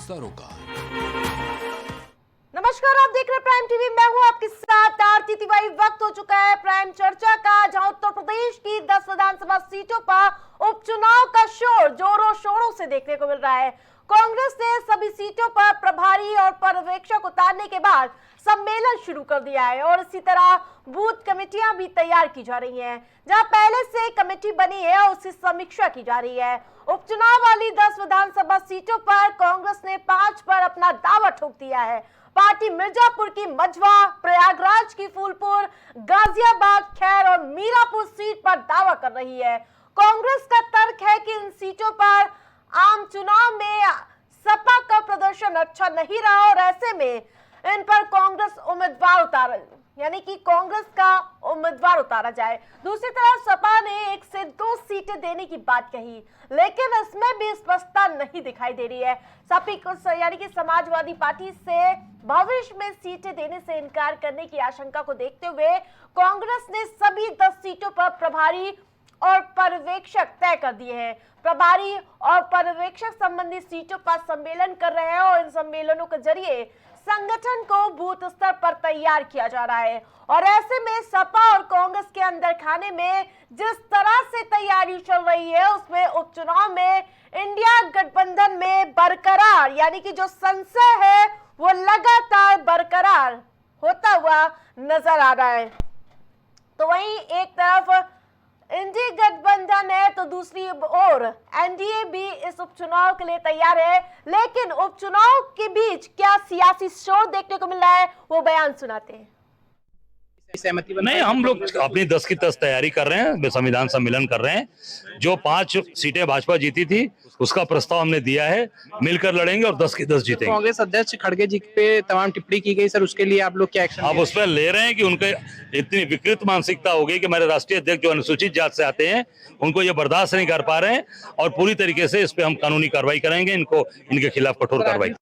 सरोकार। नमस्कार, आप देख रहे हैं प्राइम टीवी। मैं हूं आपके साथ आरती तिवारी। वक्त हो चुका है प्राइम चर्चा का, जहां उत्तर प्रदेश की 10 विधानसभा सीटों पर उपचुनाव का शोर जोरों शोरों से देखने को मिल रहा है। कांग्रेस ने सभी सीटों पर प्रभारी और पर्यवेक्षक उतारने के बाद सम्मेलन शुरू कर दिया है और इसी तरह बूथ कमेटियां भी तैयार की जा रही हैं। जहां पहले से कमेटी बनी है उसकी समीक्षा की जा रही है। उपचुनाव वाली 10 विधानसभा सीटों पर कांग्रेस ने 5 पर अपना दावा ठोक दिया है। पार्टी मिर्जापुर की मझवा, प्रयागराज की फूलपुर, गाजियाबाद, खैर और मीरापुर सीट पर दावा कर रही है। कांग्रेस का तर्क है कि इन सीटों पर आम चुनाव में सपा का प्रदर्शन अच्छा नहीं रहा और ऐसे में इन पर कांग्रेस उम्मीदवार यानी कि कांग्रेस का उम्मीदवार उतारा जाए। दूसरी तरफ सपा ने 1 से 2 सीटें देने की बात कही, लेकिन इसमें भी स्पष्टता नहीं दिखाई दे रही है। सपा को यानी कि समाजवादी पार्टी से भविष्य में सीटें देने से इनकार करने की आशंका को देखते हुए कांग्रेस ने सभी 10 सीटों पर प्रभारी और पर्यवेक्षक तय कर दिए हैं। प्रभारी और पर्यवेक्षक संबंधी सीटों पर सम्मेलन कर रहे हैं और इन सम्मेलनों के जरिए संगठन को बूथ स्तर पर तैयार किया जा रहा है। और ऐसे में सपा और कांग्रेस के अंदर खाने में जिस तरह से तैयारी चल रही है उसमें उपचुनाव में इंडिया गठबंधन में बरकरार यानी कि जो संशय है वो लगातार बरकरार होता हुआ नजर आ रहा है। तो वहीं एक तरफ इंडी गठबंधन है तो दूसरी ओर एनडीए भी इस उपचुनाव के लिए तैयार है। लेकिन उपचुनाव के बीच क्या सियासी शोर देखने को मिल रहा है, वो बयान सुनाते हैं। नहीं, हम लोग अपनी 10 की 10 तैयारी कर रहे हैं, संविधान सम्मेलन कर रहे हैं। जो 5 सीटें भाजपा जीती थी उसका प्रस्ताव हमने दिया है, मिलकर लड़ेंगे और 10 की 10 जीतेंगे। कांग्रेस अध्यक्ष खड़गे जी पे तमाम टिप्पणी की गई, सर उसके लिए आप लोग क्या एक्शन आप उस पर ले रहे हैं कि उनके इतनी विकृत मानसिकता हो गई कि हमारे राष्ट्रीय अध्यक्ष जो अनुसूचित जात से आते हैं उनको ये बर्दाश्त नहीं कर पा रहे हैं और पूरी तरीके से इस पे हम कानूनी कार्रवाई करेंगे, इनके खिलाफ कठोर कार्रवाई।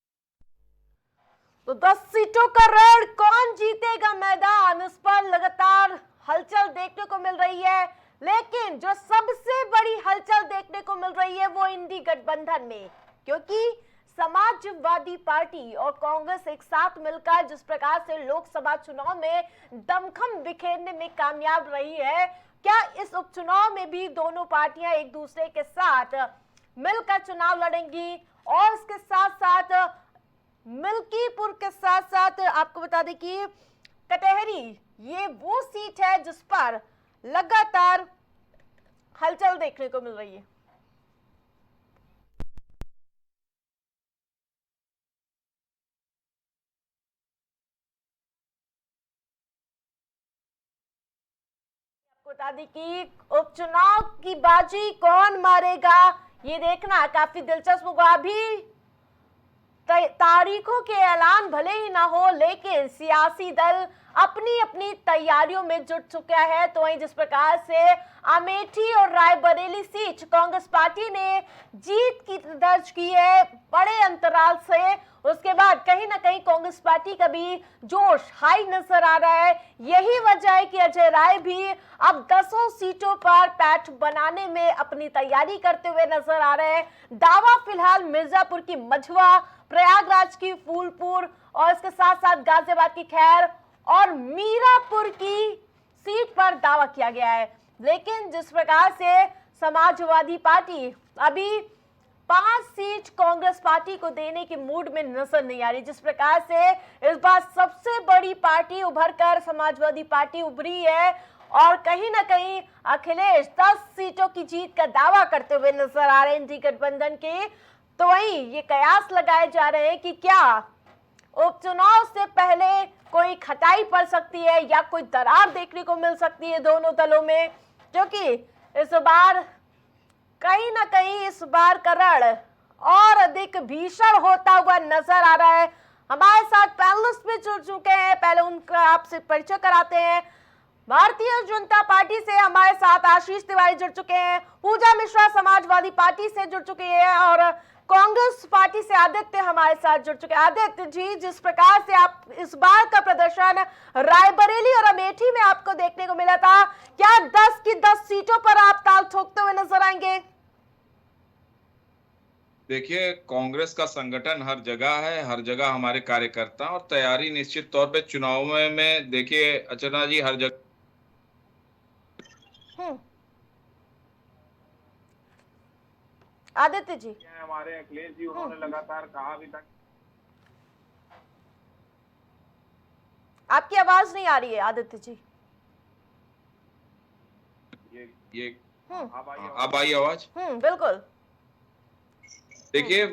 तो 10 सीटों का रण कौन जीतेगा मैदान, इस पर लगातार हलचल देखने को मिल रही है। लेकिन जो सबसे बड़ी हलचल देखने को मिल रही है वो इंडी गठबंधन में, क्योंकि समाजवादी पार्टी और कांग्रेस एक साथ मिलकर जिस प्रकार से लोकसभा चुनाव में दमखम बिखेरने में कामयाब रही है, क्या इस उपचुनाव में भी दोनों पार्टियां एक दूसरे के साथ मिलकर चुनाव लड़ेंगी। और इसके साथ साथ मिल्कीपुर के साथ साथ आपको बता दें कि कटहरी ये वो सीट है जिस पर लगातार हलचल देखने को मिल रही है। आपको बता दें कि उपचुनाव की बाजी कौन मारेगा ये देखना काफी दिलचस्प होगा। अभी तारीखों के ऐलान भले ही ना हो, लेकिन सियासी दल अपनी अपनी तैयारियों में जुट चुका है। तो वहीं जिस प्रकार से अमेठी और रायबरेली सीट कांग्रेस पार्टी ने जीत की दर्ज की है बड़े अंतराल से, उसके बाद कहीं ना कहीं कांग्रेस पार्टी का भी जोश हाई नजर आ रहा है। यही वजह है कि अजय राय भी अब 10 सीटों पर पैठ बनाने में अपनी तैयारी करते हुए नजर आ रहे हैं। दावा फिलहाल मिर्जापुर की मझवा, प्रयागराज की फूलपुर और इसके साथ साथ गाजियाबाद की खैर और मीरापुर की सीट पर दावा किया गया है। लेकिन जिस प्रकार से समाजवादी पार्टी अभी 5 सीट कांग्रेस पार्टी को देने की मूड में नजर नहीं आ रही, जिस प्रकार से इस बार सबसे बड़ी पार्टी उभरकर समाजवादी पार्टी उभरी है और कहीं ना कहीं अखिलेश 10 सीटों की जीत का दावा करते हुए नजर आ रहे हैं इंडी गठबंधन के। तो वहीं ये कयास लगाए जा रहे हैं कि क्या उपचुनाव से पहले कोई खटाई पड़ सकती है या कोई दरार देखने को मिल सकती है दोनों दलों में, क्योंकि इस बार कहीं ना कहीं इस बार का रण और अधिक भीषण होता हुआ नजर आ रहा है। हमारे साथ पैनलिस्ट भी जुड़ चुके हैं, पहले उनका आपसे परिचय कराते हैं। भारतीय जनता पार्टी से हमारे साथ आशीष तिवारी जुड़ चुके हैं, पूजा मिश्रा समाजवादी पार्टी से जुड़ चुकी है और कांग्रेस पार्टी से आदित्य हमारे साथ जुड़ चुके हैं। आदित्य जी, जिस प्रकार से आप इस बार का प्रदर्शन रायबरेली और अमेठी में आपको देखने को मिला था, क्या 10 की 10 सीटों पर आप ताल ठोकते हुए नजर आएंगे? देखिए, कांग्रेस का संगठन हर जगह है, हर जगह हमारे कार्यकर्ता और तैयारी निश्चित तौर पे चुनाव में देखिए अर्चना जी हर जगह। आदित्य जी, हमारे अखिलेश जी उन्होंने लगातार कहा भी था। आपकी आवाज नहीं आ रही है आदित्य जी। ये अब आई आवाज? बिल्कुल। देखिए,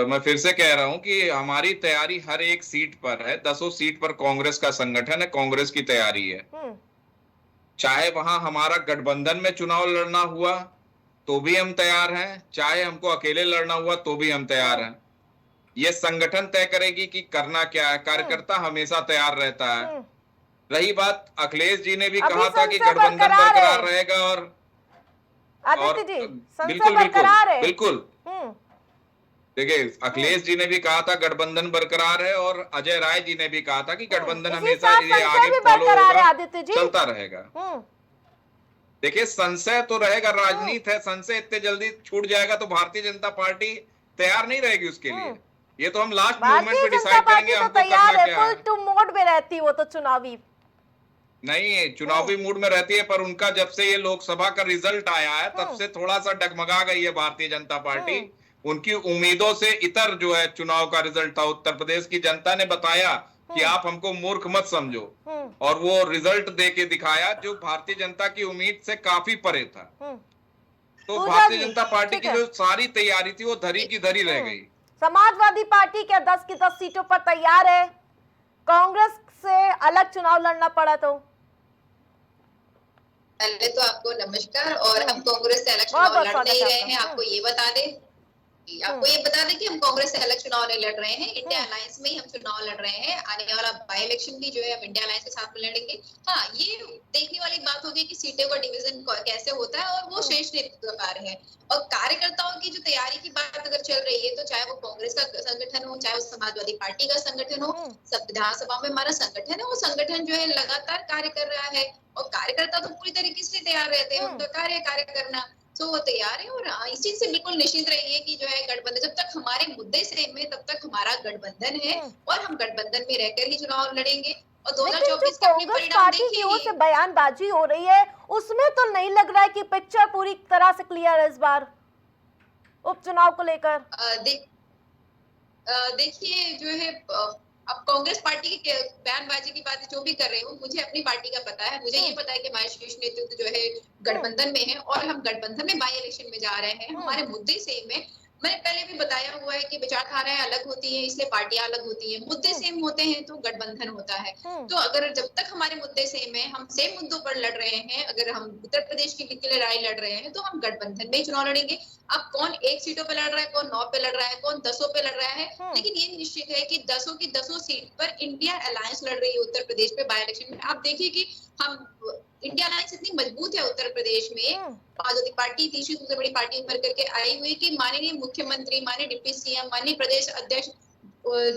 मैं फिर से कह रहा हूं कि हमारी तैयारी हर एक सीट पर है। 10 सीट पर कांग्रेस का संगठन है, कांग्रेस की तैयारी है। चाहे वहां हमारा गठबंधन में चुनाव लड़ना हुआ तो भी हम तैयार हैं, चाहे हमको अकेले लड़ना हुआ तो भी हम तैयार हैं। ये संगठन तय करेगी कि करना क्या है। कार्यकर्ता हमेशा तैयार रहता है। रही बात, अखिलेश जी ने भी कहा था कि गठबंधन बरकरार रहेगा और आदित्य जी, बिल्कुल बिल्कुल देखिए, अखिलेश जी ने भी कहा था गठबंधन बरकरार है और अजय राय जी ने भी कहा था कि गठबंधन हमेशा ये आगे फॉलो होगा, चलता रहेगा। देखिए, संशय तो रहेगा, राजनीति है, संशय इतने जल्दी छूट जाएगा तो भारतीय जनता पार्टी तैयार नहीं रहेगी उसके लिए। ये तो हम लास्ट मोमेंट पे डिसाइड करेंगे हमको करना क्या है। फुल मोड में रहती वो तो चुनावी नहीं, चुनावी मूड में रहती है, पर उनका जब से ये लोकसभा का रिजल्ट आया है तब से थोड़ा सा डगमगा गई है भारतीय जनता पार्टी। उनकी उम्मीदों से इतर जो है चुनाव का रिजल्ट था। उत्तर प्रदेश की जनता ने बताया कि आप हमको मूर्ख मत समझो, और वो रिजल्ट दे के दिखाया जो भारतीय जनता की उम्मीद से काफी परे था। तो भारतीय जनता पार्टी की जो सारी तैयारी थी वो धरी की धरी रह गई। समाजवादी पार्टी क्या 10 की 10 सीटों पर तैयार है? कांग्रेस से अलग चुनाव लड़ना पड़ा तो? पहले तो आपको नमस्कार। और हम कांग्रेस से अलग चुनाव लड़ नहीं रहे हैं, आपको ये बता दें कि हम कांग्रेस से अलग चुनाव नहीं लड़ रहे हैं। इंडिया अलायंस में ही हम चुनाव लड़ रहे हैं। आने वाला बाई इलेक्शन भी जो है हम इंडिया अलायंस के साथ में लड़ेंगे। हाँ, ये देखने वाली बात होगी कि सीटों का डिवीजन कैसे होता है, और वो शीर्ष नेतृत्व कार्य है। और कार्यकर्ताओं की जो तैयारी की बात अगर चल रही है, तो चाहे वो कांग्रेस का संगठन हो, चाहे वो समाजवादी पार्टी का संगठन हो, सब विधानसभा में हमारा संगठन है, वो संगठन जो है लगातार कार्य कर रहा है। और कार्यकर्ता तो पूरी तरीके से तैयार रहते हैं, उनका कार्य करना, तो वो तैयार है। और इस चीज से बिल्कुल निश्चिंत रहिए कि जो है गठबंधन, जब तक हमारे मुद्दे सेम है तब तक हमारा गठबंधन है, और हम गठबंधन में रहकर ही चुनाव लड़ेंगे। और 2024 का अपने परिणाम देखिए। की ओर से बयानबाजी हो रही है, उसमें तो नहीं लग रहा है कि पिक्चर पूरी तरह से क्लियर है इस बार उपचुनाव को लेकर। देखिए जो है, अब कांग्रेस पार्टी की बयानबाजी की बात जो भी कर रहे हो, मुझे अपनी पार्टी का पता है। मुझे ये पता है कि हमारे शीर्ष नेतृत्व जो है गठबंधन में है, और हम गठबंधन में बाई इलेक्शन में जा रहे हैं। हमारे मुद्दे सेम है। मैंने पहले भी बताया हुआ है कि विचारधाराएं अलग होती हैं, इसलिए पार्टियां अलग होती हैं। मुद्दे सेम होते हैं तो गठबंधन होता है। तो अगर जब तक हमारे मुद्दे सेम है, हम सेम मुद्दों पर लड़ रहे हैं, अगर हम उत्तर प्रदेश की लड़ाई लड़ रहे हैं, तो हम गठबंधन में ही चुनाव लड़ेंगे। अब कौन 1 सीटों पे लड़ रहा है, कौन 9 पे लड़ रहा है, कौन 10 पे लड़ रहा है, लेकिन ये निश्चित है कि 10 की 10 सीट पर इंडिया अलायंस लड़ रही है उत्तर प्रदेश में बाई इलेक्शन में। आप देखिए कि हम इंडिया अलायंस इतनी मजबूत है उत्तर प्रदेश में, समाजवादी पार्टी तीसरी सबसे बड़ी पार्टी उभर करके आई हुई कि माननीय मुख्यमंत्री, माननीय डिप्टी सीएम, माननीय प्रदेश अध्यक्ष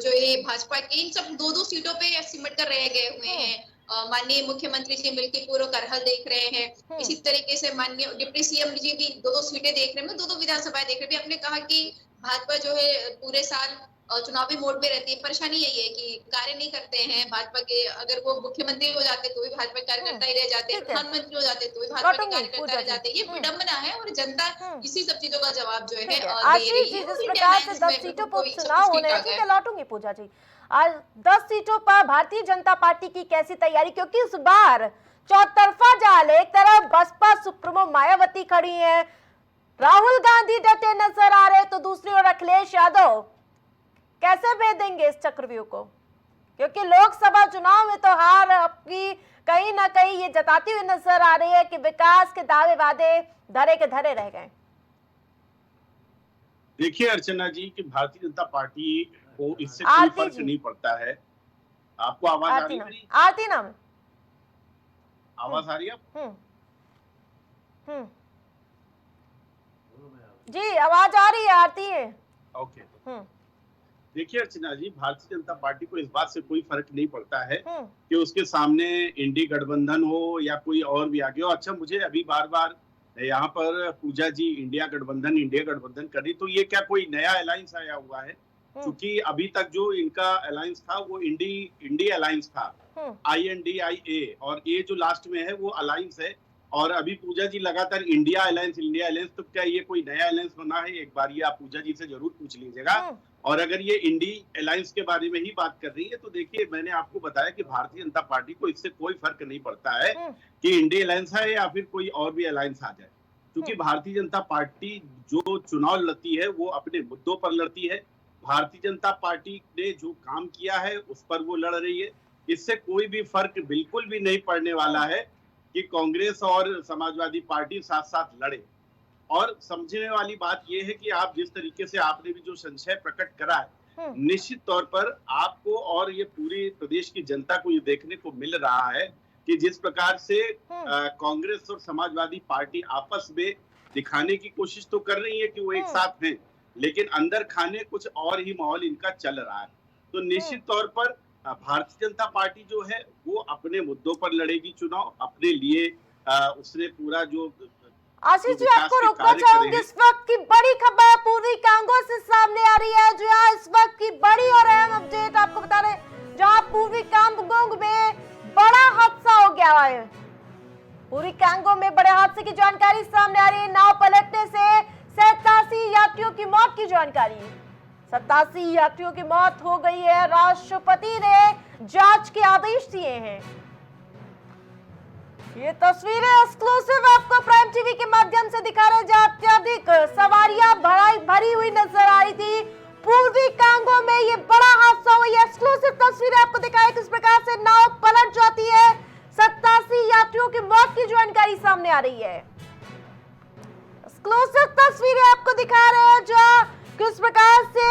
जो ये भाजपा के, इन सब 2-2 सीटों पे सिमट कर रह गए हुए हैं। माननीय मुख्यमंत्री जी मिलकर पूरा करहल देख रहे हैं। इसी तरीके से माननीय डिप्टी सीएम जी भी 2-2 सीटें देख रहे हैं, 2-2 विधानसभाएं देख रहे हैं। हमने कहा कि भाजपा जो है पूरे साल चुनावी मोड में रहती है। परेशानी यही है कि कार्य नहीं करते हैं भाजपा के। अगर वो मुख्यमंत्री हो जाते तो भी भाजपा कार्यकर्ता ही रह जाते, प्रधानमंत्री हो जाते तो भी भाजपा के कार्यकर्ता रह जाते। ये विडंबना है, और जनता इसी सब चीजों का जवाब जो है दे रही है। जिस प्रकार से 10 सीटों पर चुनाव होने हैं, ठीक है, लौटूंगी पूजा जी। आज 10 सीटों पर भारतीय जनता पार्टी की कैसी तैयारी, क्योंकि इस बार चौतरफा जाल, एक तरफ बसपा सुप्रीमो मायावती खड़ी है, राहुल गांधी डटे नजर आ रहे, तो दूसरी ओर अखिलेश यादव कैसे भेदेंगे इस चक्रव्यूह को? क्योंकि लोकसभा चुनाव में तो हार आपकी कहीं ना कहीं ये जताती हुई नजर आ रही है कि विकास के दावे वादे धरे के धरे रह गए। देखिए अर्चना जी कि भारतीय जनता पार्टी को इससे कोई फर्क नहीं पड़ता है। आपको आवाज आ रही है मेरी? आरती नाम आवाज आ रही है? जी आवाज आ रही है, आरती है। ओके। देखिए अर्चना जी, भारतीय जनता पार्टी को इस बात से कोई फर्क नहीं पड़ता है कि उसके सामने इंडी गठबंधन हो या कोई और भी आगे हो। अच्छा, मुझे अभी बार बार यहाँ पर पूजा जी इंडिया गठबंधन कर रही, तो ये क्या कोई नया अलायंस आया हुआ है? क्योंकि अभी तक जो इनका अलायंस था वो इंडी अलायंस था, INDIA, और ये जो लास्ट में है वो अलायंस है। और अभी पूजा जी लगातार इंडिया अलायंस, तो क्या ये कोई नया अलायंस बना है? एक बार ये आप पूजा जी से जरूर पूछ लीजिएगा। और अगर ये इंडी अलायंस के बारे में ही बात कर रही है तो देखिए, मैंने आपको बताया कि भारतीय जनता पार्टी को इससे कोई फर्क नहीं पड़ता है कि इंडी अलायंस है या फिर कोई और भी अलायंस आ जाए, क्योंकि भारतीय जनता पार्टी जो चुनाव लड़ती है वो अपने मुद्दों पर लड़ती है। भारतीय जनता पार्टी ने जो काम किया है उस पर वो लड़ रही है। इससे कोई भी फर्क बिल्कुल भी नहीं पड़ने वाला है कि कांग्रेस और समाजवादी पार्टी साथ साथ लड़े। और समझने वाली बात यह है कि आप जिस तरीके से आपने भी जो संशय प्रकट करा है, निश्चित तौर पर आपको और ये पूरी प्रदेश की जनता को ये देखने को मिल रहा है कि जिस प्रकार से कांग्रेस और समाजवादी पार्टी आपस में दिखाने की कोशिश तो कर रही है कि वो एक साथ हैं, लेकिन अंदर खाने कुछ और ही माहौल इनका चल रहा है। तो निश्चित तौर पर भारतीय जनता पार्टी जो है वो अपने मुद्दों पर लड़ेगी चुनाव, अपने लिए उसने पूरा जो आशीष जी, आपको रोकना चाहूंगी। इस वक्त की बड़ी खबर पूर्वी कांगो से सामने आ रही है, जो यहाँ इस वक्त की बड़ी और अहम अपडेट आपको बता रहे, जहाँ पूर्वी कांगो में बड़ा हादसा हो गया है। पूर्वी कांगो में बड़े हादसे की जानकारी सामने आ रही है। नाव पलटने से 87 यात्रियों की मौत की जानकारी। 87 यात्रियों की मौत हो गई है। राष्ट्रपति ने जांच के आदेश दिए हैं। ये तस्वीरें एक्सक्लूसिव आपको प्राइम टीवी के माध्यम से दिखा रहे, जहां अत्यधिक सवारियां भरी हुई नजर आ रही थी। पूर्वी कांगो में ये बड़ा हादसा हुआ। ये एक्सक्लूसिव तस्वीरें आपको दिखाई किस प्रकार से नाव पलट जाती है। 87 यात्रियों की मौत की जानकारी सामने आ रही है। एक्सक्लूसिव तस्वीरें आपको दिखा रहे हैं, जहां किस प्रकार से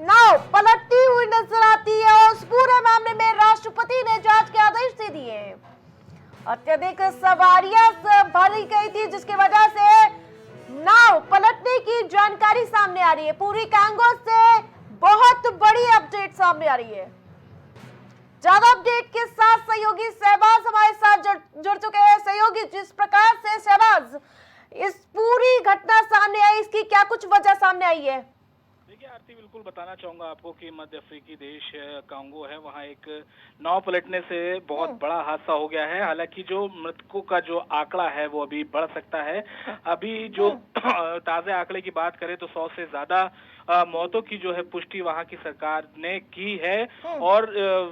नाव पलटती हुई नजर आती है। और उस पूरे मामले में राष्ट्रपति ने जांच के आदेश दे दिए हैं। अत्यधिक सवारियां भरी गई थी, जिसकी वजह से नाव पलटने की जानकारी सामने आ रही है। पूरी कांगो से बहुत बड़ी अपडेट सामने आ रही है। ज्यादा अपडेट के साथ सहयोगी शहबाज हमारे साथ जुड़ चुके हैं। सहयोगी, जिस प्रकार से शहबाज इस पूरी घटना सामने आई, इसकी क्या कुछ वजह सामने आई है? देखिए आरती, बिल्कुल बताना चाहूंगा आपको कि मध्य अफ्रीकी देश कांगो है, वहाँ एक नाव पलटने से बहुत बड़ा हादसा हो गया है। हालांकि जो मृतकों का जो आंकड़ा है वो अभी बढ़ सकता है। अभी जो ताजे आंकड़े की बात करें तो 100 से ज्यादा मौतों की जो है पुष्टि वहां की सरकार ने की है। और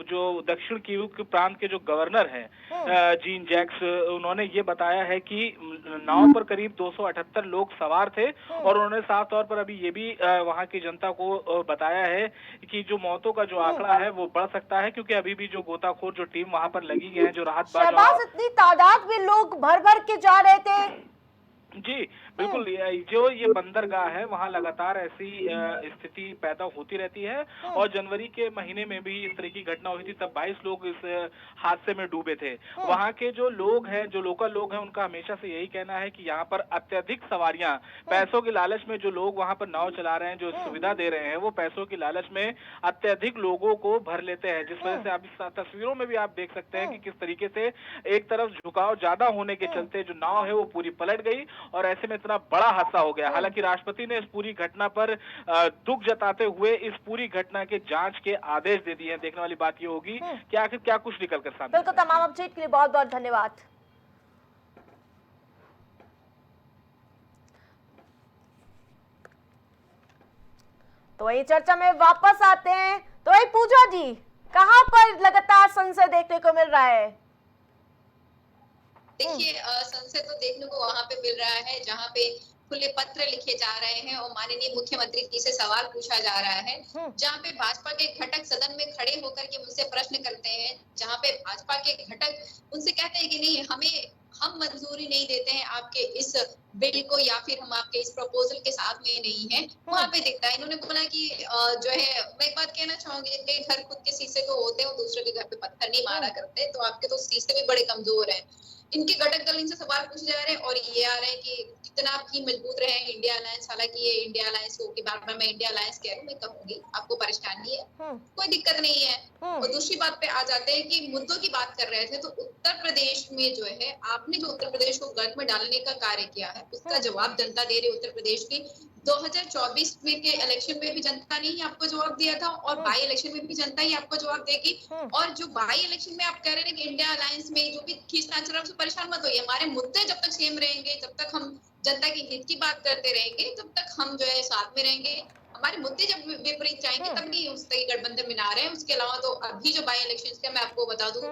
जो दक्षिण कीव प्रांत के जो गवर्नर हैं जीन जैक्स, उन्होंने ये बताया है कि नाव पर करीब 278 लोग सवार थे। और उन्होंने साफ तौर पर अभी ये भी वहां की जनता को बताया है कि जो मौतों का जो आंकड़ा है वो बढ़ सकता है, क्योंकि अभी भी जो गोताखोर जो टीम वहां पर लगी गई है, जो राहत शहबाज, इतनी तादाद में लोग भर भर के जा रहे थे। जी बिल्कुल, जो ये बंदरगाह है वहाँ लगातार ऐसी स्थिति पैदा होती रहती है। और जनवरी के महीने में भी इस तरह की घटना हुई थी, तब 22 लोग इस हादसे में डूबे थे। वहाँ के जो लोग हैं, जो लोकल लोग हैं, उनका हमेशा से यही कहना है कि यहाँ पर अत्यधिक सवारियां, पैसों की लालच में जो लोग वहाँ पर नाव चला रहे हैं, जो सुविधा दे रहे हैं, वो पैसों की लालच में अत्यधिक लोगों को भर लेते हैं, जिस वजह से आप इस तस्वीरों में भी आप देख सकते हैं कि किस तरीके से एक तरफ झुकाव ज्यादा होने के चलते जो नाव है वो पूरी पलट गई और ऐसे में इतना बड़ा हादसा हो गया। हालांकि राष्ट्रपति ने इस पूरी घटना पर दुख जताते हुए इस पूरी घटना के जांच के आदेश दे दिए हैं। देखने वाली बात ये होगी कि आखिर क्या कुछ निकल कर सामने। बिल्कुल, तमाम अपडेट के लिए बहुत बहुत धन्यवाद। तो वही चर्चा में वापस आते हैं। तो वही पूजा जी, कहां पर लगातार संशय देखने को मिल रहा है? देखिए, संशय तो देखने को वहां पे मिल रहा है जहां पे खुले पत्र लिखे जा रहे हैं और माननीय मुख्यमंत्री जी से सवाल पूछा जा रहा है, जहां पे भाजपा के घटक सदन में खड़े होकर के उनसे प्रश्न करते हैं, जहां पे भाजपा के घटक उनसे कहते हैं कि नहीं, हम मंजूरी नहीं देते हैं आपके इस बिल को, या फिर हम आपके इस प्रपोजल के साथ में नहीं है। वहां पे दिखता है, इन्होंने बोला कि जो है, मैं एक बात कहना चाहूंगी, इनके घर खुद के शीशे तो होते हैं, दूसरे के घर पे पत्थर नहीं मारा करते, तो आपके तो शीशे भी बड़े कमजोर हैं। इनके घटक दल इनसे सवाल पूछे जा रहे हैं और ये आ रहे हैं कि कितना भी मजबूत रहे इंडिया अलायंस। हालांकि ये इंडिया अलायंस हो कि बार-बार मैं इंडिया अलायंस कह रही हूँ, मैं कहूंगी आपको परेशानी है, कोई दिक्कत नहीं है। और दूसरी बात पे आ जाते हैं कि मुद्दों की बात कर रहे थे, तो उत्तर प्रदेश में जो है आपने जो उत्तर प्रदेश को गर्त में डालने का कार्य किया है उसका जवाब जनता दे रही है। उत्तर प्रदेश की 2024 में के इलेक्शन में भी जनता ने ही आपको जवाब दिया था और बाई इलेक्शन में भी जनता ही आपको जवाब देगी। और जो बाई इलेक्शन में आप कह रहे हैं कि इंडिया अलायंस में जो भी खींचना चल रहा है उससे परेशान मत होइए, हमारे मुद्दे जब तक सेम रहेंगे, जब तक हम जनता के हित की बात करते रहेंगे, तब तक हम जो है साथ में रहेंगे। हमारे मुद्दे जब विपरीत जाएंगे तब भी उस तरह गठबंधन में ना रहे हैं। उसके अलावा तो अभी जो बाई इलेक्शन का मैं आपको बता दूं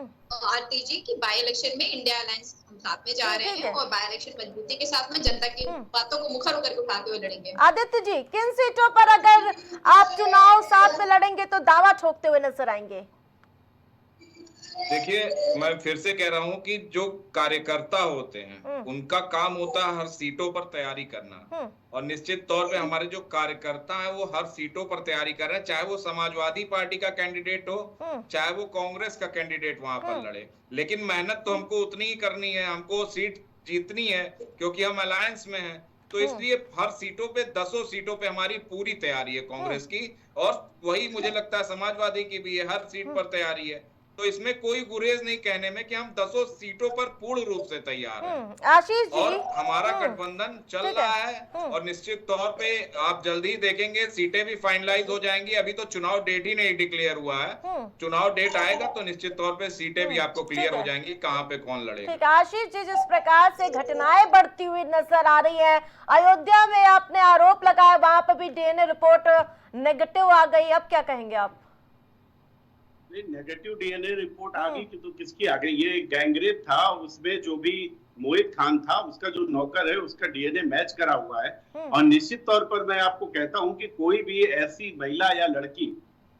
आरती जी की बाई इलेक्शन में इंडिया अलायंस हम साथ में जा रहे हैं और बाई इलेक्शन मजबूती के साथ में जनता की बातों को मुखर होकर के उठाते हुए लड़ेंगे। आदित्य जी, किन सीटों पर अगर आप चुनाव साथ में लड़ेंगे तो दावा ठोकते हुए नजर आएंगे? देखिए, मैं फिर से कह रहा हूं कि जो कार्यकर्ता होते हैं उनका काम होता है हर सीटों पर तैयारी करना, और निश्चित तौर पे हमारे जो कार्यकर्ता हैं वो हर सीटों पर तैयारी कर रहे हैं, चाहे वो समाजवादी पार्टी का कैंडिडेट हो, चाहे वो कांग्रेस का कैंडिडेट वहां पर लड़े। लेकिन मेहनत तो हमको उतनी ही करनी है, हमको सीट जीतनी है क्योंकि हम अलायंस में हैं। तो इसलिए हर सीटों पे 10 सीटों पे हमारी पूरी तैयारी है कांग्रेस की, और वही मुझे लगता है समाजवादी की भी है, हर सीट पर तैयारी है। तो इसमें कोई गुरेज नहीं कहने में कि हम 10 सीटों पर पूर्ण रूप से तैयार हैं। आशीष जी, और हमारा गठबंधन चल रहा है और निश्चित तौर पे आप जल्दी ही देखेंगे सीटें भी फाइनलाइज हो जाएंगी। अभी तो चुनाव डेट ही नहीं डिक्लेयर हुआ है, चुनाव डेट आएगा तो निश्चित तौर पे सीटें भी आपको क्लियर हो जाएंगी कहाँ पे कौन लड़ेगा। ठीक है आशीष जी, जिस प्रकार से घटनाएं बढ़ती हुई नजर आ रही है, अयोध्या में आपने आरोप लगाया वहां पर भी डीएनए रिपोर्ट नेगेटिव आ गई, अब क्या कहेंगे आप? नेगेटिव डीएनए रिपोर्ट आ गई तो किसकी आ गई? ये गैंगरेप था, उसमें जो भी मोहित खान था उसका जो नौकर है उसका डीएनए मैच करा हुआ है। और निश्चित तौर पर मैं आपको कहता हूं कि कोई भी ऐसी महिला या लड़की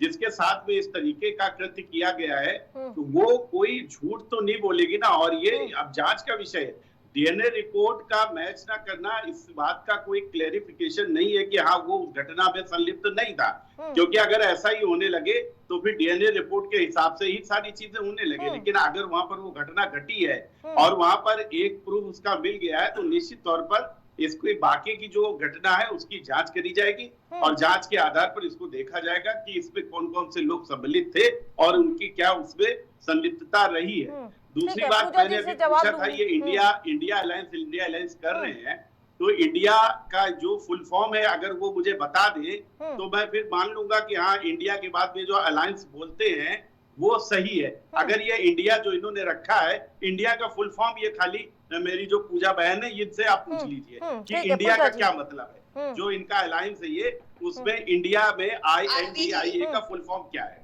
जिसके साथ में इस तरीके का कृत्य किया गया है तो वो कोई झूठ तो नहीं बोलेगी ना। और ये अब जांच का विषय है, डीएनए रिपोर्ट का मैच ना करना इस बात का कोई क्लेरिफिकेशन नहीं है कि हाँ वो उस घटना में संलिप्त नहीं था, क्योंकि अगर ऐसा ही होने लगे तो फिर डीएनए रिपोर्ट के हिसाब से ही सारी चीजें होने लगे। लेकिन अगर वहां पर वो घटना घटी है और वहां पर एक प्रूफ उसका मिल गया है तो निश्चित तौर पर इसकी बाकी की जो घटना है उसकी जांच करी जाएगी और जांच के आधार पर इसको देखा जाएगा कि इसमें कौन कौन से लोग सम्मिलित थे और उनकी क्या उसमें संलिप्तता रही है। दूसरी बात मैंने अभी पूछा था, ये इंडिया अलायंस कर रहे हैं तो इंडिया का जो फुल फॉर्म है अगर वो मुझे बता दे तो मैं फिर मान लूंगा कि हाँ इंडिया के बाद में जो अलायंस बोलते हैं वो सही है। अगर ये इंडिया जो इन्होंने रखा है, इंडिया का फुल फॉर्म ये खाली मेरी जो पूजा बहन है इनसे आप पूछ लीजिए कि इंडिया का क्या मतलब है। जो इनका अलायंस है ये, उसमें इंडिया में INDIA का फुल फॉर्म क्या है?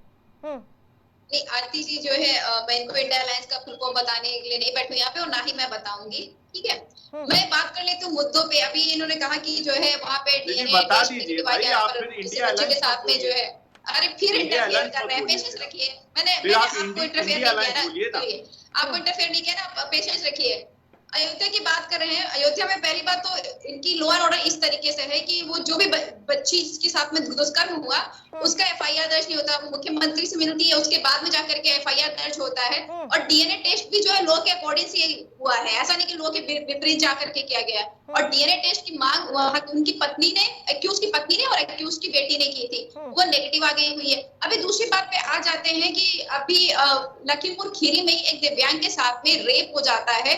नहीं आरती जी जो है मैं इनको इंडिया अलायंस का फुल फॉर्म बताने के लिए नहीं बैठूं यहाँ पे और ना ही मैं बताऊंगी, ठीक है। मैं बात कर लेती हूँ मुद्दों पे। अभी इन्होंने कहा कि जो है वहाँ पे डीएनए बता दीजिए भाई, आप फिर इंडिया बच्चे के साथ में जो है, अरे फिर इंटरफेयर कर रहे हैं, पेशेंस रखिए। मैंने आपको इंटरफेयर नहीं किया ना, आपको इंटरफेयर नहीं किया ना, पेशेंस रखिए। अयोध्या की बात कर रहे हैं, अयोध्या में पहली बात तो इनकी लॉ एंड ऑर्डर इस तरीके से है कि वो जो भी बच्ची के साथ में दुष्कर्म हुआ उसका FIR दर्ज नहीं होता, वो मुख्यमंत्री से मिलती है उसके बाद में जाकर के FIR दर्ज होता है। और डीएनए टेस्ट भी जो है लॉ के अकॉर्डिंग से हुआ है, ऐसा नहीं कि लॉ के विपरीत जाकर के किया गया। और डीएनए टेस्ट की मांग उनकी पत्नी ने, एक्यूज की पत्नी ने और एक्यूज की बेटी ने की थी, वो नेगेटिव आ गई हुई है। अभी दूसरी बात पे आ जाते हैं कि अभी लखीमपुर खीरी में एक दिव्यांग के साथ में रेप हो जाता है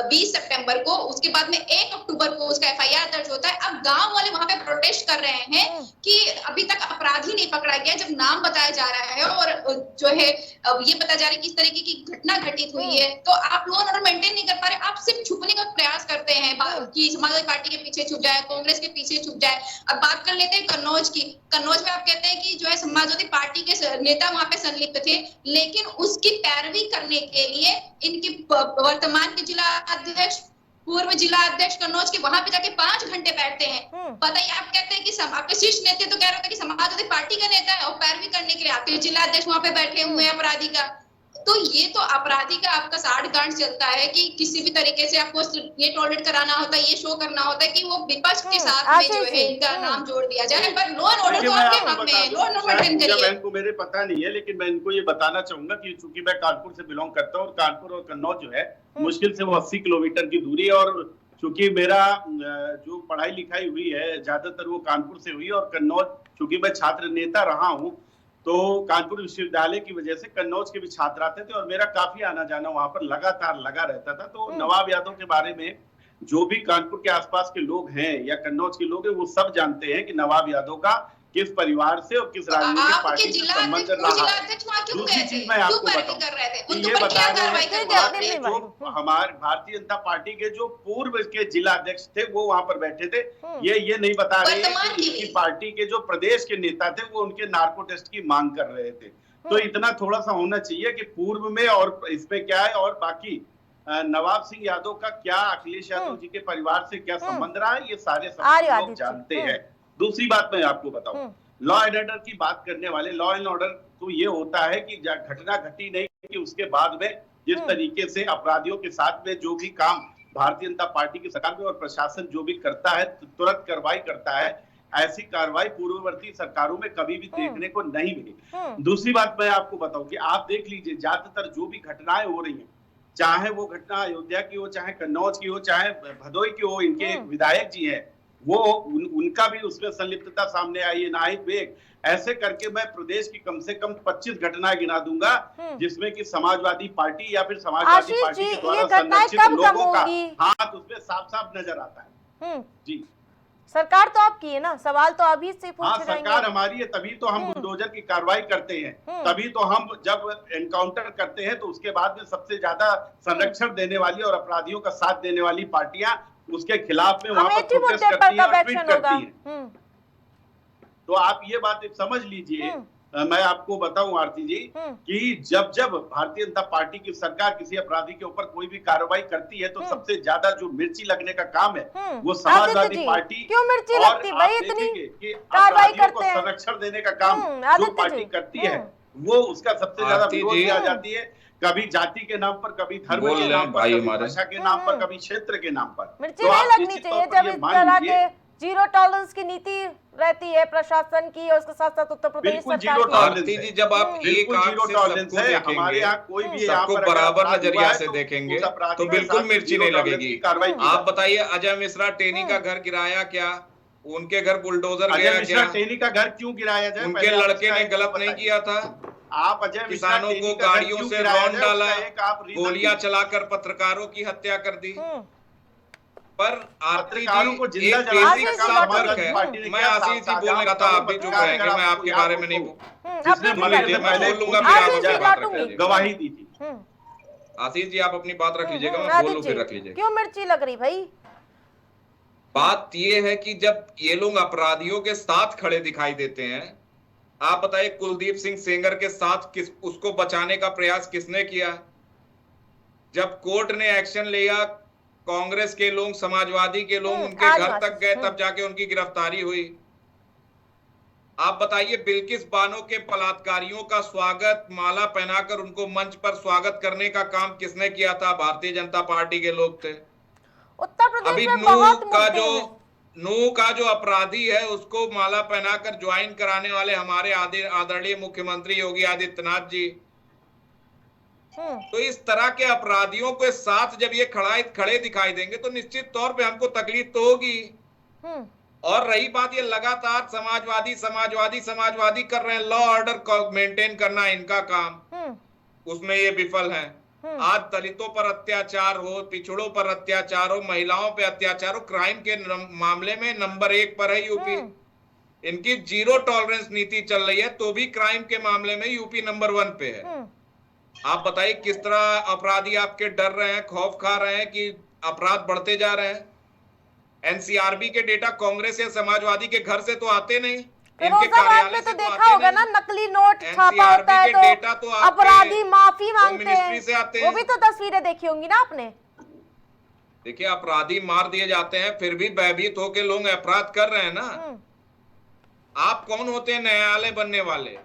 20 सितंबर को, उसके बाद में 1 अक्टूबर को उसका FIR दर्ज होता है। अब गांव वाले वहां पे प्रोटेस्ट कर रहे हैं कि अभी तक अपराधी नहीं पकड़ा गया, जब नाम बताया जा रहा है और जो है ये पता जा रहा है किस तरीके की घटना घटित हुई है। तो आप लॉ एंड ऑर्डर मेंटेन नहीं कर पा रहे, आप सिर्फ छुपने का प्रयास करते हैं कि समाजवादी पार्टी के पीछे छुप जाए, कांग्रेस के पीछे छुप जाए। अब बात कर लेते हैं कन्नौज की। कन्नौज में आप कहते हैं कि जो है समाजवादी पार्टी के नेता वहां पे संलिप्त थे, लेकिन उसकी पैरवी करने के लिए इनके वर्तमान के जिला अध्यक्ष, पूर्व जिला अध्यक्ष कन्नौज के वहां पे जाके 5 घंटे बैठते हैं। बताइए, आप कहते हैं कि आपके शीर्ष नेता तो कह रहे थे कि समाजवादी पार्टी का नेता है और पैरवी करने के लिए आपके जिला अध्यक्ष वहां पे बैठे हुए हैं अपराधी का। तो ये तो अपराधी का आपका साठ गांठ चलता है कि किसी भी तरीके से आपको ये टॉलरेट कराना होता है, ये शो करना होता है कि वो विपक्ष के साथ में जो है इनका नाम जोड़ दिया जाए, पर लॉ एंड ऑर्डर तो आपके हक में है, लॉ एंड ऑर्डर मेंटेन करिए। बहन को मेरे पता नहीं है, लेकिन मैं इनको ये बताना चाहूंगा कि चूंकि मैं कानपुर से बिलोंग करता हूँ और कानपुर और कन्नौज जो है मुश्किल से वो 80 किलोमीटर की दूरी है, और चूंकि मेरा जो पढ़ाई लिखाई हुई है ज्यादातर वो कानपुर से हुई, और कन्नौज चूंकि मैं छात्र नेता रहा हूँ तो कानपुर विश्वविद्यालय की वजह से कन्नौज के भी छात्र आते थे और मेरा काफी आना जाना वहां पर लगातार लगा रहता था। तो नवाब यादव के बारे में जो भी कानपुर के आसपास के लोग हैं या कन्नौज के लोग हैं वो सब जानते हैं कि नवाब यादव का किस परिवार से और किस राजनीतिक पार्टी से संबंध रहा है। दूसरी चीज मैं आपको बताऊं, ये बता रहे हैं जो हमारे भारतीय जनता पार्टी के जो पूर्व के जिला अध्यक्ष थे वो वहां पर बैठे थे, ये नहीं बता रहे हैं कि उनकी पार्टी के जो प्रदेश के नेता थे वो उनके नार्को टेस्ट की मांग कर रहे थे। तो इतना थोड़ा सा होना चाहिए कि पूर्व में और इसमें क्या है, और बाकी नवाब सिंह यादव का क्या अखिलेश यादव जी के परिवार से क्या संबंध रहा है, ये सारे सब लोग जानते हैं। दूसरी बात मैं आपको बताऊं, लॉ एंड ऑर्डर की बात करने वाले, लॉ एंड ऑर्डर तो ये होता है कि घटना घटी नहीं कि उसके बाद में जिस तरीके से अपराधियों के साथ में जो भी काम भारतीय जनता पार्टी की सरकार में और प्रशासन जो भी करता है तुरंत कार्रवाई करता है, ऐसी कार्रवाई पूर्ववर्ती सरकारों में कभी भी देखने को नहीं मिली। दूसरी बात मैं आपको बताऊं कि आप देख लीजिए ज्यादातर जो भी घटनाएं हो रही हैं, चाहे वो घटना अयोध्या की हो, चाहे कन्नौज की हो, चाहे भदोई की हो, इनके एक विधायक जी हैं वो उनका भी उसमें संलिप्तता सामने आई है, नाहिद बेग, ऐसे करके मैं प्रदेश की कम से कम 25 घटनाएं गिना दूंगा जिसमें कि समाजवादी पार्टी या फिर समाजवादी पार्टी के द्वारा संरक्षित लोगों का हाथ उसमें साफ साफ नजर आता है। जी सरकार तो आपकी है ना, सवाल तो अभी से पूछ रहे हैं। सरकार हमारी है, तभी तो हम बुलडोजर की कार्रवाई करते हैं, तभी तो हम जब एनकाउंटर करते हैं तो उसके बाद में सबसे ज्यादा संरक्षण देने वाली और अपराधियों का साथ देने वाली पार्टियां उसके खिलाफ में वहां पर प्रोटेस्ट करती हैं और ट्वीट करती हैं। तो आप ये बात समझ लीजिए, मैं आपको बताऊं आरती जी कि जब जब भारतीय जनता पार्टी की सरकार किसी अपराधी के ऊपर कोई भी कार्रवाई करती है तो सबसे ज्यादा जो मिर्ची लगने का काम है वो समाजवादी पार्टी, क्यों मिर्ची लगती भाई, इतनी कि कार्रवाई अपराधियों को करते हैं, संरक्षण देने का काम जो पार्टी करती है वो उसका सबसे ज्यादा विरोध किया जाती है, कभी जाति के नाम पर, कभी धर्म के नाम पर, कभी भाषा के नाम पर, कभी क्षेत्र के नाम पर। मिर्ची नहीं लगनी चाहिए जब इस तरह के जीरो टॉलरेंस की नीति रहती है प्रशासन की और उसके साथ साथ उत्तर प्रदेश सरकार की। जी जब आप एक आंख से सबको देखेंगे, हमारे यहाँ कोई भी सबको बराबर नजरिया से देखेंगे तो बिल्कुल मिर्ची नहीं लगेगी। आप बताइए अजय मिश्रा टेनी का घर गिराया क्या? उनके घर बुलडोजर गया क्या? टेनी का घर क्यों गिराया जाए? उनके लड़के ने गलत नहीं किया था? आप अजय किसानों को गाड़ियों से रौंद डाला, गोलियां चलाकर पत्रकारों की हत्या कर दी। पर आरती जी एक बेसिक सा फर्क है। मैं आशीष जी बोलने का था, आप भी चुप रहेंगे, मैं आपके बारे में नहीं मैं बोल लूंगा फिर आप अपनी बात रख लीजिएगा। गवाही दी थी आशीष जी, आप अपनी बात रख लीजिएगा, मैं बोलूं फिर रख लीजिएगा। क्यों मिर्ची लग रही भाई? बात ये है कि जब ये लोग अपराधियों के साथ खड़े दिखाई देते हैं, आप बताइए कुलदीप सिंह सेंगर के साथ उसको बचाने का प्रयास किसने किया? जब कोर्ट ने एक्शन लिया, कांग्रेस के लोग, समाजवादी के लोग उनके घर तक गए, तब जाके उनकी गिरफ्तारी हुई। आप बताइए बिल्किस बानो के बलात्कारियों का स्वागत, माला पहनाकर उनको मंच पर स्वागत करने का काम किसने किया था? भारतीय जनता पार्टी के लोग थे। उत्तर प्रदेश अभी में बहुत नूह का जो अपराधी है उसको माला पहनाकर ज्वाइन कराने वाले हमारे आदरणीय मुख्यमंत्री योगी आदित्यनाथ जी। तो इस तरह के अपराधियों के साथ जब ये खड़े दिखाई देंगे तो निश्चित तौर पे हमको तकलीफ तो होगी। और रही बात, ये लगातार समाजवादी कर रहे हैं, लॉ ऑर्डर मेंटेन करना इनका काम, उसमें ये विफल है। आज दलितों पर अत्याचार हो, पिछड़ों पर अत्याचार हो, महिलाओं पे अत्याचार हो, क्राइम के मामले में नंबर 1 पर है यूपी। इनकी जीरो टॉलरेंस नीति चल रही है तो भी क्राइम के मामले में यूपी नंबर 1 पे है। आप बताइए किस तरह अपराधी आपके डर रहे हैं, खौफ खा रहे हैं कि अपराध बढ़ते जा रहे हैं। एनसीआरबी के डेटा कांग्रेस या समाजवादी के घर से तो आते नहीं, इनके कार्यालय से तो देखा होगा ना, नकली नोट छापा होता है तो अपराधी माफी मांगते हैं, वो भी तो तस्वीरें देखी होंगी ना आपने। देखिए अपराधी मार दिए जाते हैं फिर भी भयभीत होकर लोग अपराध कर रहे हैं ना। आप कौन होते हैं न्यायालय बनने वाले?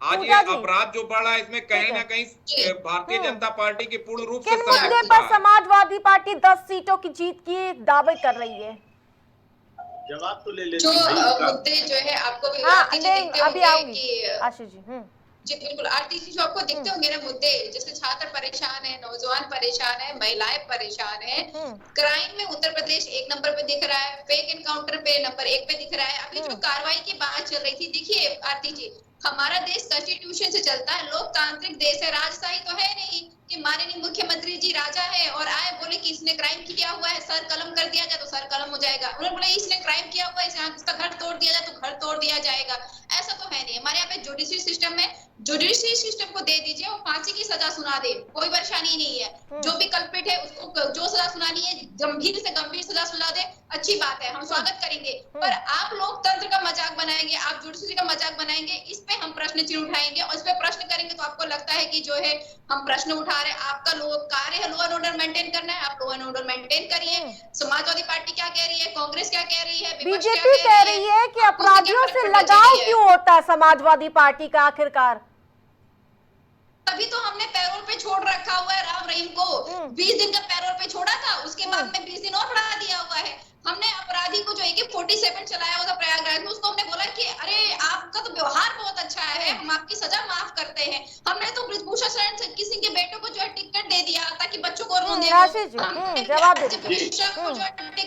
आज ये अपराध जो बढ़ रहा है इसमें कहीं ना कहीं भारतीय जनता पार्टी की पूर्ण रूप से किन मुद्दे पर समाजवादी पार्टी 10 सीटों की जीत की दावे कर रही है? जवाब तो ले लेते जो मुद्दे जो है आपको अभी आऊंगी आशीष जी। जी बिल्कुल, आरती जी जो आपको दिखते होंगे ना मुद्दे, जैसे छात्र परेशान है, नौजवान परेशान है, महिलाएं परेशान है, क्राइम में उत्तर प्रदेश 1 नंबर पे दिख रहा है, फेक एनकाउंटर पे नंबर 1 पे दिख रहा है। अभी जो कार्रवाई की बात चल रही थी, देखिए आरती जी, हमारा देश कॉन्स्टिट्यूशन से चलता है, लोकतांत्रिक देश है, राजशाही तो है नहीं कि माननीय मुख्यमंत्री जी राजा है और आए बोले कि इसने क्राइम किया हुआ है, सर कलम कर दिया जाए तो सर कलम हो जाएगा। उन्होंने बोला इसने क्राइम किया हुआ है, इसका घर तोड़ दिया जाए तो घर तोड़ दिया जाएगा। ऐसा तो है नहीं। हमारे यहाँ पे जुडिशरी सिस्टम है, जुडिशरी सिस्टम को दे दीजिए, वो फांसी की सजा सुना दे, कोई परेशानी नहीं है। जो भी कल्प्रिट है उसको जो सजा सुनानी है गंभीर से गंभीर सजा सुना दे, अच्छी बात है, हम स्वागत करेंगे। पर आप लोकतंत्र का मजाक बनाएंगे, आप जुडिशरी का मजाक बनाएंगे, इस पे हम प्रश्न चिन्ह उठाएंगे और इस पे प्रश्न करेंगे तो आपको लगता है कि जो है हम प्रश्न उठा रहे हैं। आपका कार्य है लो एंड ऑर्डर मेंटेन करना है, आप लो एंड ऑर्डर मेंटेन करिए। समाजवादी पार्टी क्या कह रही है, कांग्रेस क्या कह रही है, बीजेपी कह रही है कि अपराधियों से लगाव क्यों होता है समाजवादी पार्टी का आखिरकार? तभी तो हमने पैरोल पे छोड़ रखा हुआ है राम रहीम को। 20 दिन का पैरोल पे छोड़ा था, उसके बाद में 20 दिन और बढ़ा दिया हुआ है। हमने अपराधी को जो AK-47 चलाया हुआ था प्रयागराज में, उसको हमने बोला कि अरे आपका तो व्यवहार बहुत अच्छा है, हम आपकी सजा माफ करते हैं। हमने तो ब्रिजभूषण शरण सिंह के बेटों को जो है टिकट दे दिया ताकि बच्चों को रोने जवाब दे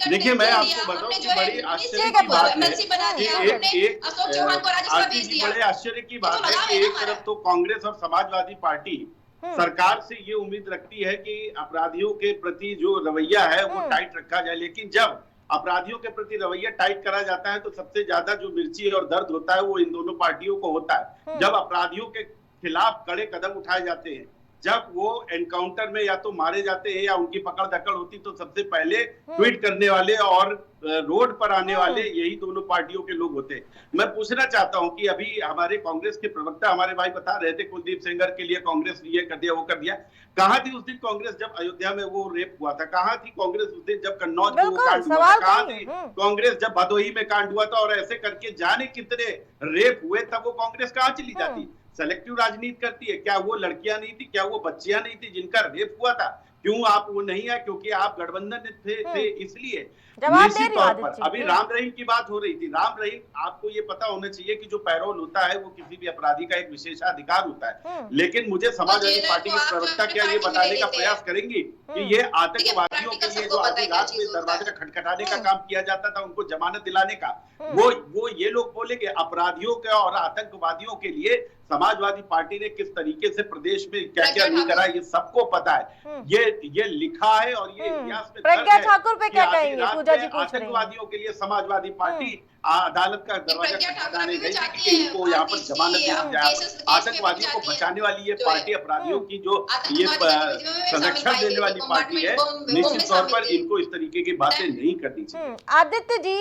देखिए, मैं आपको बताऊं कि बड़ी आश्चर्य की बात है, अशोक चौहान को राज्यसभा भेज दिया। बड़े आश्चर्य की बात है कि एक तरफ तो कांग्रेस और समाजवादी पार्टी सरकार से ये उम्मीद रखती है कि अपराधियों के प्रति जो रवैया है वो टाइट रखा जाए, लेकिन जब अपराधियों के प्रति रवैया टाइट करा जाता है तो सबसे ज्यादा जो मिर्ची और दर्द होता है वो इन दोनों पार्टियों को होता है। जब अपराधियों के खिलाफ कड़े कदम उठाए जाते हैं, जब वो एनकाउंटर में या तो मारे जाते हैं या उनकी पकड़ दकड़ होती, तो सबसे पहले ट्वीट करने वाले और रोड पर आने वाले यही दोनों पार्टियों के लोग होते हैं। मैं पूछना चाहता हूं कि अभी हमारे कांग्रेस के प्रवक्ता हमारे भाई बता रहे थे कुलदीप सेंगर के लिए कांग्रेस ये कर दिया वो कर दिया। कहां थी उस दिन कांग्रेस जब अयोध्या में वो रेप हुआ था? कहां थी कांग्रेस उस दिन जब कन्नौज में वो कांड हुआ था? कहां थी कांग्रेस जब भदोही में कांड हुआ था? और ऐसे करके जाने कितने रेप हुए, तब वो कांग्रेस कहां चली जाती? सेलेक्टिव राजनीति करती है। क्या वो लड़कियां नहीं थी, क्या वो बच्चियां नहीं थी जिनका रेप हुआ था? क्यों आप वो नहीं है? क्योंकि आप गठबंधन थे इसलिए। निश्चित तौर पर अभी राम रहीम की बात हो रही थी। राम रहीम, आपको ये पता होना चाहिए कि जो पैरोल होता है वो किसी भी अपराधी का एक विशेषाधिकार होता है, लेकिन मुझे समाजवादी पार्टी के प्रवक्ता क्या ये बताने का प्रयास करेंगे कि ये आतंकवादियों के लिए जो आधी रात में दरवाजा खटखटाने का काम किया जाता था, उनको जमानत दिलाने का, वो ये लोग बोलेंगे अपराधियों के और आतंकवादियों के लिए समाजवादी पार्टी ने किस तरीके से प्रदेश में क्या क्या नहीं करा, ये सबको पता है। ये लिखा है और ये इतिहास में प्रज्ञा ठाकुर पे क्या कहेंगे? पूजा जी पूछ रही हैं। आतंकवादियों के लिए समाजवादी पार्टी अदालत का दरवाजा खटखटाने गई कि इनको यहाँ पर जमानत दी जाए। आतंकवादियों को बचाने वाली ये पार्टी, अपराधियों की जो ये संरक्षण देने वाली पार्टी है, निश्चित तौर पर इनको इस तरीके की बातें नहीं करनी चाहिए। आदित्य जी,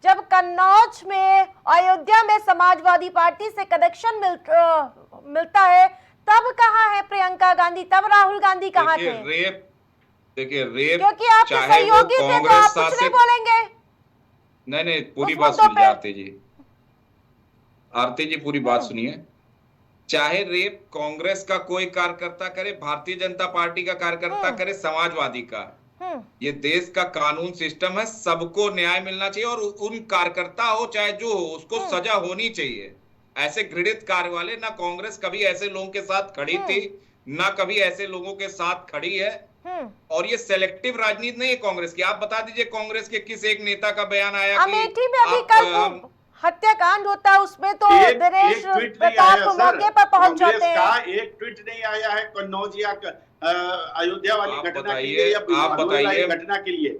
जब कन्नौज में अयोध्या में समाजवादी पार्टी से कनेक्शन मिलता है, तब कहाँ है प्रियंका गांधी, तब राहुल गांधी कहाँ थे? देखिए रेप, क्योंकि आपके सहयोगी थे तो आप कुछ नहीं बोलेंगे। नहीं, पूरी बात सुनिए आरती जी, पूरी बात सुनिए। चाहे रेप कांग्रेस का कोई कार्यकर्ता करे, भारतीय जनता पार्टी का कार्यकर्ता करे, समाजवादी का, ये देश का कानून सिस्टम है, सबको न्याय मिलना चाहिए और उन कार्यकर्ता हो चाहे जो हो, उसको सजा होनी चाहिए। ऐसे घृणित कार्य वाले, ना कांग्रेस कभी ऐसे लोगों के साथ खड़ी थी, ना कभी ऐसे लोगों के साथ खड़ी है। और ये सेलेक्टिव राजनीति नहीं है कांग्रेस की। आप बता दीजिए कांग्रेस के किस एक नेता का बयान आया अमेठी में अभी कल हत्याकांड होता है, उसमें तो दिनेश प्रताप मौके पर पहुंच जाते हैं। एक ट्वीट नहीं आया है कन्नौज या अयोध्या वाली घटना के लिए या आप बताइए घटना के लिए।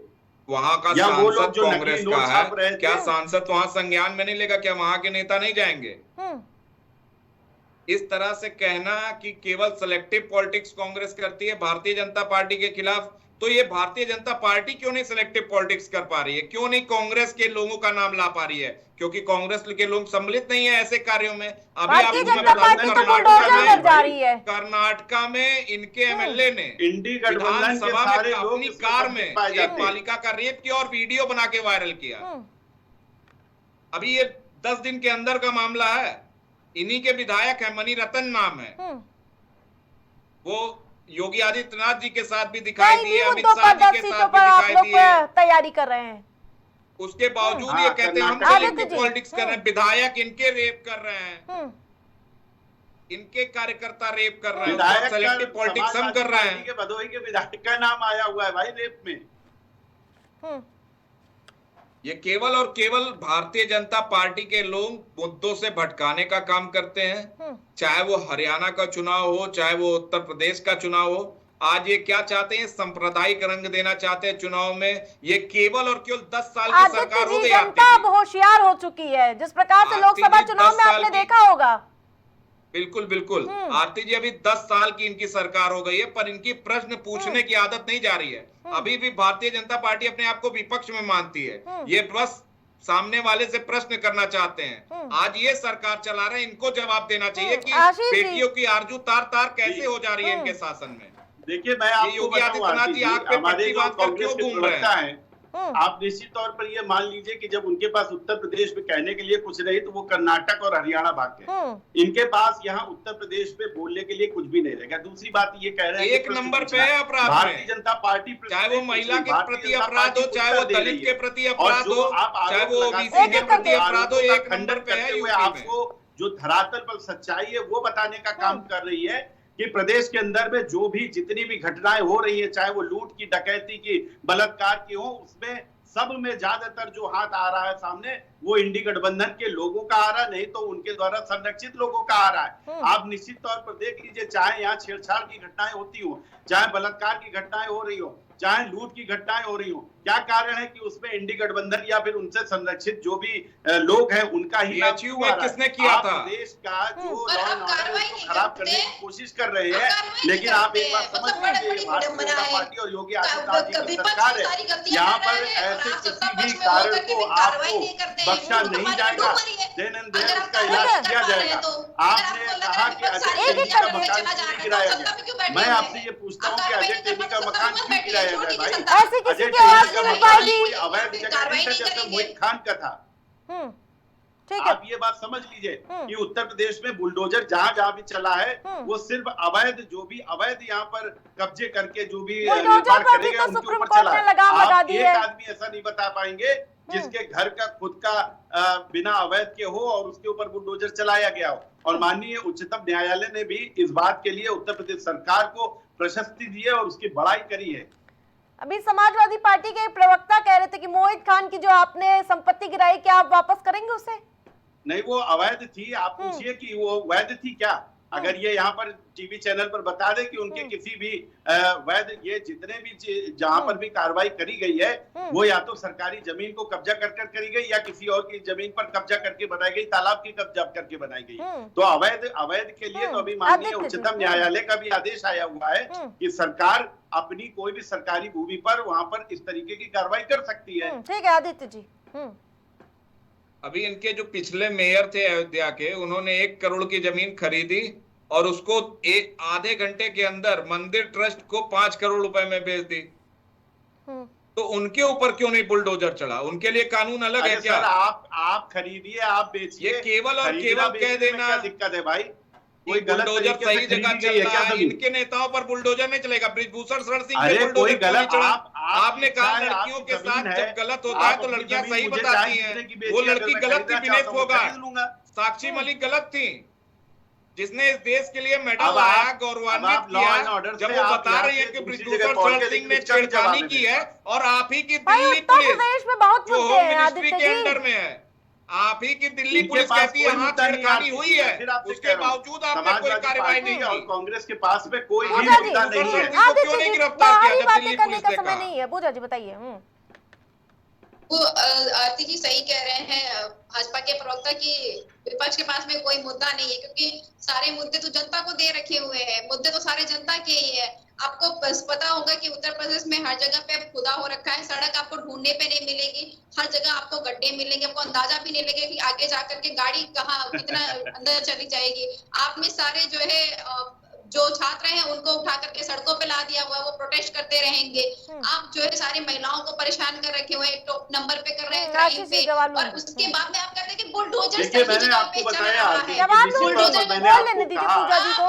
वहां का सांसद कांग्रेस का है, क्या सांसद वहां संज्ञान में नहीं लेगा? क्या वहां के नेता नहीं जाएंगे? इस तरह से कहना कि केवल सिलेक्टिव पॉलिटिक्स कांग्रेस करती है भारतीय जनता पार्टी के खिलाफ, तो ये भारतीय जनता पार्टी क्यों नहीं सिलेक्टिव पॉलिटिक्स कर पा रही है? क्यों नहीं कांग्रेस के लोगों का नाम ला पा रही है? क्योंकि कांग्रेस के लोग सम्मिलित नहीं है ऐसे कार्यों में। अभी आप कर्नाटका में इनके एमएलए ने विधानसभा में अपनी कार में एक बालिका का रेप किया और वीडियो बना के वायरल किया। अभी ये 10 दिन के अंदर का मामला है। इन्हीं के विधायक है, मणि रतन नाम है। वो योगी आदित्यनाथ जी के साथ भी दिखाई दिए, अमित शाह जी के साथ भी दिखाई दिए, तैयारी कर रहे हैं। उसके बावजूद ये कहते हैं हम सेलेक्टिव पॉलिटिक्स कर रहे हैं। विधायक इनके रेप कर रहे हैं, इनके कार्यकर्ता रेप कर रहे हैं, सेलेक्टिव पॉलिटिक्स हम कर रहे हैं। भदोही के विधायक का नाम आया हुआ है भाई रेप में। ये केवल और केवल भारतीय जनता पार्टी के लोग मुद्दों से भटकाने का काम करते हैं, चाहे वो हरियाणा का चुनाव हो, चाहे वो उत्तर प्रदेश का चुनाव हो। आज ये क्या चाहते हैं, सांप्रदायिक रंग देना चाहते हैं चुनाव में। ये केवल और केवल 10 साल की सरकार हो गई, जनता अब होशियार हो चुकी है, जिस प्रकार से लोकसभा चुनाव में आपने देखा होगा। बिल्कुल बिल्कुल आरती जी, अभी 10 साल की इनकी सरकार हो गई है, पर इनकी प्रश्न पूछने की आदत नहीं जा रही है। अभी भी भारतीय जनता पार्टी अपने आप को विपक्ष में मानती है, ये बस सामने वाले से प्रश्न करना चाहते हैं। आज ये सरकार चला रहे हैं, इनको जवाब देना चाहिए कि बेटियों की आरजू तार तार कैसे हो जा रही है इनके शासन में। देखिए मैं आपको योगी आदित्यनाथ जी आग पे पट्टी बांध कर क्यों घूम रहे हैं? आप निश्चित तौर पर ये मान लीजिए कि जब उनके पास उत्तर प्रदेश में कहने के लिए कुछ नहीं तो वो कर्नाटक और हरियाणा भाग गए। इनके पास यहाँ उत्तर प्रदेश में बोलने के लिए कुछ भी नहीं रहेगा। दूसरी बात ये कह रहे हैं एक नंबर पे है अपराध, भारतीय जनता पार्टी, चाहे वो महिला के प्रति अपराध हो, चाहे वो दलित के प्रति अपराध हो, चाहे वो ओबीसी के प्रति अपराध हो, एक नंबर पे है। आपको जो धरातल पर सच्चाई है वो बताने का काम कर रही है कि प्रदेश के अंदर में जो भी जितनी भी घटनाएं हो रही है, चाहे वो लूट की, डकैती की, बलात्कार की हो, उसमें सब में ज्यादातर जो हाथ आ रहा है सामने वो इंडी गठबंधन के लोगों का आ रहा है, नहीं तो उनके द्वारा संरक्षित लोगों का आ रहा है। आप निश्चित तौर पर देख लीजिए, चाहे यहाँ छेड़छाड़ की घटनाएं होती हो, चाहे बलात्कार की घटनाएं हो रही हो, चाहे लूट की घटनाएं हो रही हो, क्या कारण है कि उसमें इंडी गठबंधन या फिर उनसे संरक्षित जो भी लोग हैं उनका ही किसने किया था? देश का जो लॉ एंड ऑर्डर उसको खराब करने की कोशिश कर रहे हैं। लेकिन आप एक बात समझ लीजिए, भारतीय जनता पार्टी और योगी आदित्यनाथ जी की सरकार है, यहाँ पर ऐसे किसी भी कारण को आपको बख्शा नहीं जाएगा, देन एंड देन उसका इलाज किया जाएगा। आपने कहा कि अजय टेनी का मकान क्यों गिराया गया, मैं आपसे ये पूछता हूँ कि अजय टेनी का मकान क्यों गिराया गया भाई? अजय टेनी का मकान कोई अवैध जगह नहीं था जैसे मोहित खान का था। आप ये बात समझ लीजिए कि उत्तर प्रदेश में बुलडोजर जहां जहां भी चला है वो सिर्फ अवैध, जो भी अवैध यहाँ पर कब्जे करके जो भी निर्माण करेंगे उनके ऊपर चला है। आप एक आदमी ऐसा नहीं बता पाएंगे जिसके घर का खुद का बिना अवैध के हो और उसके ऊपर बुलडोजर चलाया गया हो। और माननीय उच्चतम न्यायालय ने भी इस बात के लिए उत्तर प्रदेश सरकार को प्रशस्ति दी है और उसकी बड़ाई करी है। अभी समाजवादी पार्टी के प्रवक्ता कह रहे थे कि मोहित खान की जो आपने संपत्ति गिराई, क्या आप वापस करेंगे उसे? नहीं, वो अवैध थी। आप पूछिए कि वो वैध थी क्या? अगर ये यहाँ पर टीवी चैनल पर बता दे कि उनके किसी भी वैध, ये जितने भी जहाँ पर भी कार्रवाई करी गई है वो या तो सरकारी जमीन को कब्जा कर करी गई या किसी और की जमीन पर कब्जा करके बनाई गई, तालाब की कब्जा करके बनाई गई। तो अवैध के लिए तो अभी माननीय उच्चतम न्यायालय का भी आदेश आया हुआ है कि सरकार अपनी कोई भी सरकारी भूमि पर वहां पर इस तरीके की कार्रवाई कर सकती है। ठीक है आदित्य जी। अभी इनके जो पिछले मेयर थे अयोध्या के, उन्होंने 1 करोड़ की जमीन खरीदी और उसको आधे घंटे के अंदर मंदिर ट्रस्ट को 5 करोड़ रुपए में बेच दी। तो उनके ऊपर क्यों नहीं बुलडोजर चढ़ा? उनके लिए कानून अलग है क्या? आप खरीदिए, आप बेचिए। ये केवल और केवल कह देना क्या दिक्कत है भाई? कोई बुलडोजर सही जगह चल रहा है, इनके नेताओं पर बुलडोजर नहीं चलेगा। ब्रिजभूषण शरण सिंह पे बुलडोजर क्यों नहीं चढ़ा? आपने कहा लड़कियों के साथ जब गलत होता है तो लड़कियां सही बताती हैं। वो लड़की गलत थी, विनेश फोगाट, साक्षी मलिक गलत थी, जिसने इस देश के लिए मेडल लाया, गौरवान्वित किया। जब वो बता रही है कि ब्रिजभूषण शरण सिंह ने छेड़खानी की है और आप ही की दिल्ली पुलिस जो होम मिनिस्ट्री के अंडर में है, आप ही की दिल्ली पुलिस कहती है हाँ छेड़खानी हुई है, उसके बावजूद आपने कोई कार्रवाई नहीं की। कांग्रेस के पास में कोई भी मुद्दा नहीं है, क्यों नहीं गिरफ्तार किया जब दिल्ली पुलिस ने कहा? नहीं है। बूझा जी बताइए। वो आरती जी सही कह रहे हैं भाजपा के प्रवक्ता की विपक्ष के पास में कोई मुद्दा नहीं है, क्योंकि सारे मुद्दे तो जनता को दे रखे हुए हैं। मुद्दे तो सारे जनता के ही है। आपको पता होगा कि उत्तर प्रदेश में हर जगह पे खुदा हो रखा है, सड़क आपको ढूंढने पे नहीं मिलेगी, हर जगह आपको गड्ढे मिलेंगे, आपको अंदाजा भी नहीं लगेगा कि आगे जाकर के गाड़ी कहाँ कितना अंदर चली जाएगी। आप में सारे जो है जो छात्र हैं उनको उठा करके सड़कों पे ला दिया हुआ है, वो प्रोटेस्ट करते रहेंगे। आप जो है सारी महिलाओं को परेशान कर रखे हुए, टॉप नंबर पे कर रहे हैं क्राइम पे, और उसके बाद में आप कहते हैं कि बुलडोजर सही जगह पे चल रहा है। आप लोग निश्चित तौर पर मैंने बोल आपको लेने दीजिए कहा- पूजा जी को,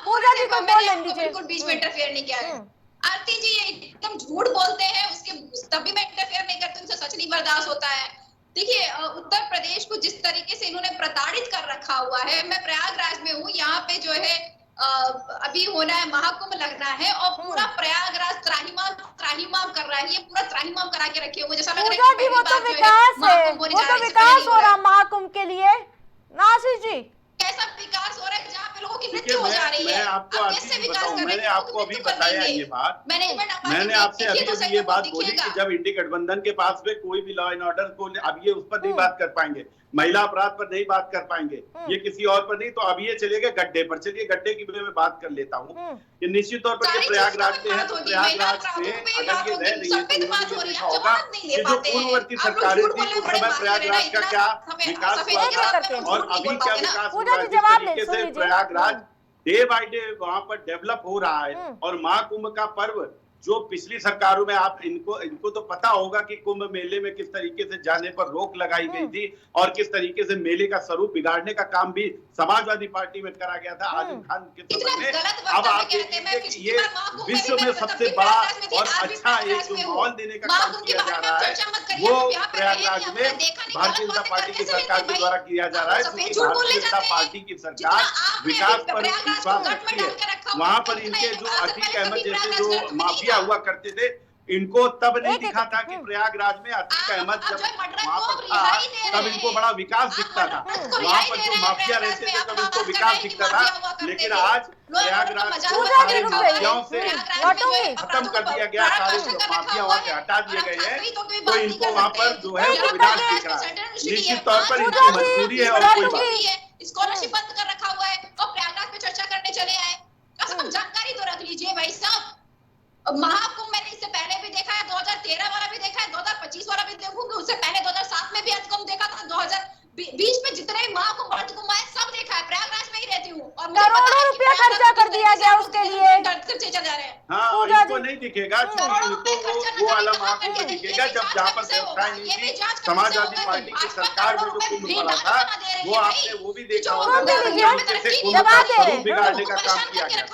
पूजा जी को बोल लेने दीजिए। बिल्कुल बीच में इंटरफेयर नहीं किया है। आरती जी ये एकदम झूठ बोलते हैं, उसके तब भी मैं इंटरफेयर नहीं करती, उनसे सच नहीं बर्दाश्त होता है। देखिए उत्तर प्रदेश को जिस तरीके से इन्होंने प्रताड़ित कर रखा हुआ है, मैं प्रयागराज में हूँ, यहाँ पे जो है अभी होना है, महाकुंभ लगना है और पूरा प्रयागराज त्राहिमाम कर रहा है, ये पूरा त्राहिमाम करा के रखे हुए, जैसा लग रहा है पूजा जी वो तो विकास है, वो तो विकास हो रहा महाकुंभ के लिए ना आशीष जी। कैसा विकास हो रहा है जहाँ पे लोगों की मृत्यु हो जा रही है। मैं आपको कैसे विकास कर रहे हैं? मैंने आपको अभी बताया ये बात, मैनेजमेंट मैंने आपसे अभी ये बात बोली कि जब इंडी गठबंधन के पास में कोई भी लॉ एंड ऑर्डर को, अब ये उस पर नहीं बात कर पाएंगे, महिला अपराध पर नहीं बात कर पाएंगे, ये किसी और पर नहीं, तो अब ये चलेगा गड्ढे पर। चलिए गड्ढे की मैं बात कर लेता हूँ कि निश्चित तौर पर ये प्रयागराज में है, तो प्रयागराज में अगर ये रह रही है तो उन्होंने देखा होगा कि जो पूर्ववर्ती सरकारें थी उस समय प्रयागराज का क्या विकास हुआ था और अभी क्या विकास हो रहा है। जिस तरीके से प्रयागराज डे बाय डे वहां पर डेवलप हो रहा है और महाकुंभ का पर्व जो पिछली सरकारों में आप इनको तो पता होगा कि कुंभ मेले में किस तरीके से जाने पर रोक लगाई गई थी और किस तरीके से मेले का स्वरूप बिगाड़ने का काम भी समाजवादी पार्टी में करा गया था आजम खान के समय में। अब आप देखिए कि ये विश्व में सबसे बड़ा और अच्छा एक जो माहौल देने का काम किया जा रहा है वो प्रयागराज में भारतीय जनता पार्टी की सरकार के द्वारा किया जा रहा है, क्योंकि भारतीय जनता पार्टी की सरकार विकास पर विश्वास रखती है। वहां पर इनके जो अतीक अहमद जैसे जो माफिया हुआ करते थे, इनको तब नहीं दिखा था कि प्रयागराज में अतीक अहमद जब वहां पर था तब इनको बड़ा विकास दिखता था, वहां पर जो माफिया रहते थे तब इनको विकास दिखता था। लेकिन आज प्रयागराज को सारे माफियाओं से खत्म कर दिया गया, सारे माफिया वहां से हटा दिए गए हैं, तो इनको वहां पर जो है वो विकास दिख रहा है। निश्चित तौर पर इनकी मजबूरी है और कोई बात। स्कॉलरशिप बंद कर रखा हुआ है और प्रयागराज में चर्चा करने चले आए, जानकारी तो रख लीजिए भाई साहब। महाकुंभ मैंने इससे पहले भी देखा है, 2013 वाला भी देखा है, 2025 वाला भी देखूंगी, उससे पहले 2007 में भी अतिकुंभ देखा था, 2020 में जितने महाकुंभ अतिकुंभ आए सब देखा है, प्रयागराज में ही रहती हूँ और करोड़ों रुपया खर्चा कर दिया गया उसके लिए। खर्चे चल जा रहे हैं। हाँ, इनको नहीं दिखेगा, क्योंकि वो वाला महाकुंभ दिखेगा जब जहाँ पर व्यवस्था नहीं थी। समाजवादी पार्टी की सरकार में जो कुंभ पड़ा था वो आपने वो भी देखा होगा कैसे कुंभ का स्वरूप बिगाड़ने का काम किया गया।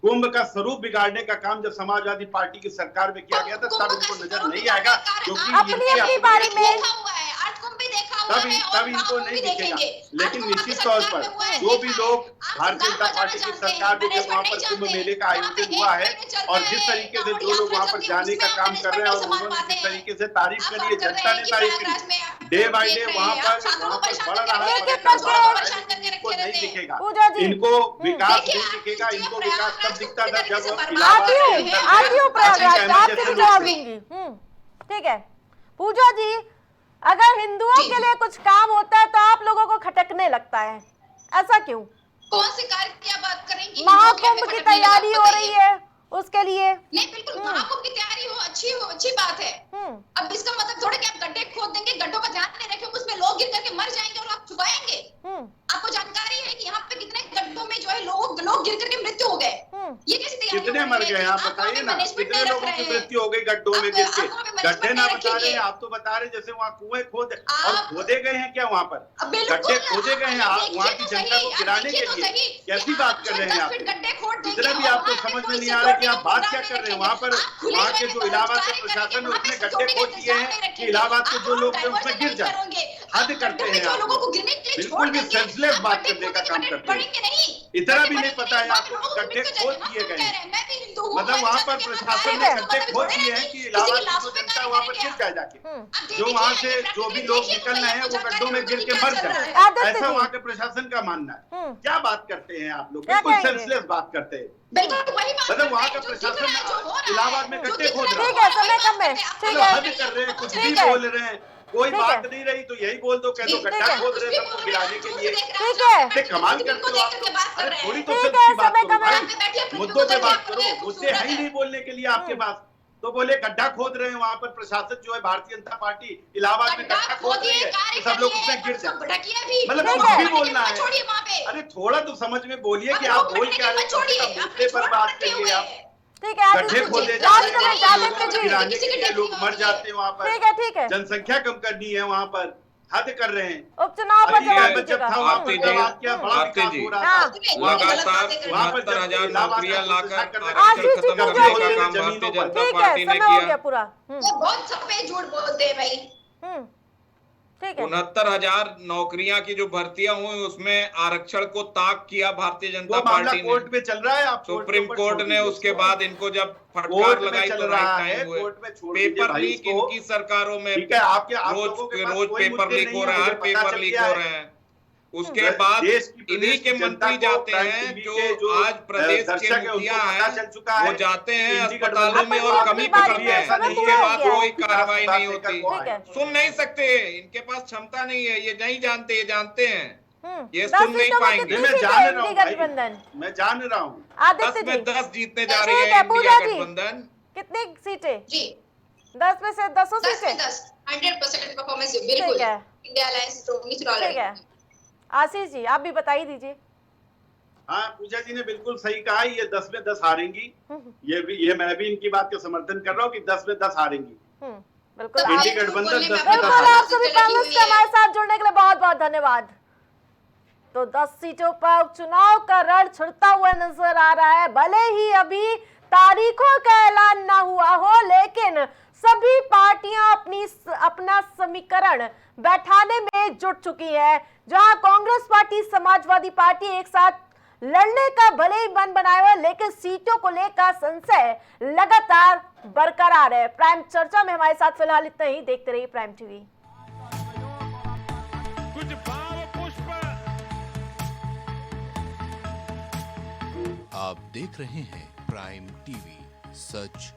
कुंभ का स्वरूप बिगाड़ने का काम जब समाजवादी पार्टी की सरकार में किया गया था तब इनको नजर नहीं आएगा, क्योंकि अपनी पारी में तब इनको नहीं दिखेगा। लेकिन निश्चित तौर पर जो भी लोग भारतीय जनता पार्टी की सरकार में जब वहाँ पर कुंभ मेले का आयोजन हुआ है और जिस तरीके से जो लोग वहाँ पर जाने का काम कर रहे हैं और उन्होंने जिस तरीके से तारीफ करी है, जनता ने तारीफ करी, डे बाय डे वहाँ पर बढ़ रहा है, इनको नहीं दिखेगा, इनको विकास नहीं दिखेगा। इनको विकास तब दिखता था जब ठीक है। पूजा जी, अगर हिंदुओं के लिए कुछ काम होता है तो आप लोगों को खटकने लगता है, ऐसा क्यों? कौन से कार्य की आप बात करेंगी? महाकुंभ की तैयारी हो रही है उसके लिए। नहीं, बिल्कुल महाकुंभ की तैयारी हो, अच्छी बात है। अब इसका मतलब थोड़ा कि आप गड्ढे खोद देंगे, गड्ढों का ध्यान नहीं रखेंगे, उसमें लोग गिर करके मर जाएंगे और आप छुपाएंगे। आपको जानकारी है कि यहाँ पे कितने गड्ढों में जो है लोग गिर करके मृत्यु हो गए। ये कैसी तैयारी? कितने मर गए आप बताइए ना, कितने लोगों की मृत्यु हो गई गड्ढों में गिर के? गड्ढे ना बता रहे हैं आप, तो बता रहे जैसे वहाँ कुएं खोदे गए हैं क्या? वहाँ पर गड्ढे खोदे गए हैं वहाँ की जनता को गिराने के लिए? कैसी बात कर रहे हैं आप? इतना भी आपको समझ में नहीं आ रहा कि आप बात क्या कर रहे हैं। वहाँ पर वहाँ के जो इलाहाबाद का प्रशासन है उसने गड्ढे खोद दिए हैं कि इलाहाबाद के जो लोग हैं उसमें गिर जाए। हद करते हैं आप, बिल्कुल भी सेंसलेस बात करने का काम करते हैं। इतना भी नहीं पता है आपको गड्ढे खोद दिए गए हैं, मतलब वहाँ पर प्रशासन ने गड्ढे खोद दिए हैं कि इलाहाबाद की जो जनता है वहाँ पर गिर जाए जाके, जो वहाँ से जो भी लोग निकल रहे हैं वो गड्ढों में गिर के मर जाए, ऐसा वहाँ के प्रशासन का मानना है। क्या बात करते हैं आप लोग, बिल्कुल सेंसलेस बात करते हैं। मतलब वहाँ का प्रशासन इलाहाबाद में गड्ढे खोद रहा है, हद कर रहे हैं, कुछ भी बोल रहे हैं, कोई बात नहीं रही तो यही बोल दो, कह दो गड्ढा खोद रहे सबको गिराने के लिए। ठीक है, कमाल करते हो आप। अरे थोड़ी तो सच की बात करो भाई, मुद्दों पे बात करो, मुद्दे है ही नहीं बोलने के लिए आपके पास। तो बोले गड्ढा खोद रहे हैं वहाँ पर प्रशासन जो है भारतीय जनता पार्टी इलाहाबाद में गड्ढा खोद रही है तो सब लोग उसमें गिर जाए, मतलब कुछ भी बोलना है। अरे थोड़ा तो समझ में बोलिए कि आप बोल क्या रहे हैं, मुद्दे पर बात करिए आप। ठीक है, गड्ढे खोदे जा रहे हैं, गिराने के लिए लोग मर जाते हैं वहाँ पर। ठीक है, जनसंख्या कम करनी है वहाँ पर, हद कर रहे हैं। उपचुनाव पर अभी जवाब जब दीजिएगा। था वहाँ आरती जी, फैसलाबाद क्या बड़ा आरती विकास जी, हो रहा हाँ। था। लगातार वहाँ पर 69,000 इलाहाबाद नौकरियां का लाकर घोषणा करने आरक्षण आशीष जी, खत्म पूजा करने जी। का काम भारतीय जनता ठीक है, पार्टी ने समय हो किया। गया पूरा। वो बहुत सफेद झूठ बोलते हैं भाई। ठीक है। 69,000 नौकरियां की जो भर्तियां हुई उसमें आरक्षण को ताक किया भारतीय जनता वो मामला पार्टी ने। कोर्ट में चल रहा है, आप सुप्रीम कोर्ट ने उसके बाद इनको जब फटकार कोर्ट में लगाई चल तो रहा राइट है, टाइम हुए। कोर्ट में छोड़ दीजिए पेपर भाई लीक इसको। इनकी सरकारों में ठीक है, आप लोगों के पास रोज कोई पेपर मुद्दे लीक नहीं हो है, रहा है, मुझे हर पता पेपर चल लीक गया हो है। रहे हैं। उसके बाद देश की इन्हीं के जनता मंत्री को जाते प्राइम हैं टीवी जो के जो आज प्रदेश के दर्शक है, मुखिया उनको पता चल हैं, चुका वो है जाते कि हैं इंडी अस्पतालों में गठबंधन और अपनी कमी बारी पकड़ते में हैं, समय उसके पूरा हो बाद गया है। कोई कार्रवाई नहीं विकास होती। ठीक है। सुन नहीं सकते, इनके पास क्षमता नहीं है, ये नहीं जानते, ये जानते हैं, ये 10 सुन नहीं सीटों में पाएंगे। कितनी मैं सीटें जान हैं रहा हूँ इंडी भाई, गठबंधन? मैं जान रहा हूँ। 10 आदित्य में जी, 10 जीतने जा रही ठीक है है, इंडिया पूजा जी। गठबंधन। कितनी सीटें? जी 10 में से 10 10 सीटें? में 10 100% परफॉर्मेंस ठीक बिल्कुल। है। इंडिया अलायंस स्ट्रांगली चुनाव ठीक है। लड़ेगी। आशीष जी, आप भी बताइए दीजिए। हाँ, पूजा जी ने बिल्कुल सही कहा, ये 10 में 10 हारेंगी। ये मैं भी इनकी बात का समर्थन कर रहा हूँ कि 10 में 10 हारेंगी। बिल्कुल तो आप इंडी गठबंधन 10 में 10 बिल्कुल आप हारेगी। सभी पैनलिस्ट हमारे साथ जुड़ने के लिए बहुत बहुत धन्यवाद। तो 10 सीटों पर उपचुनाव का रण छिड़ता हुआ नजर आ रहा है। भले ही अभी तारीखों का ऐलान ना हुआ हो, लेकिन सभी पार्टियां अपना समीकरण बैठाने में जुट चुकी है। जहां कांग्रेस पार्टी, समाजवादी पार्टी एक साथ लड़ने का भले ही मन बनाए हुए, लेकिन सीटों को लेकर संशय लगातार बरकरार है। प्राइम चर्चा में हमारे साथ फिलहाल इतना ही। देखते रहिए प्राइम टीवी। कुछ भाव पुष्प। आप देख रहे हैं प्राइम टीवी, सच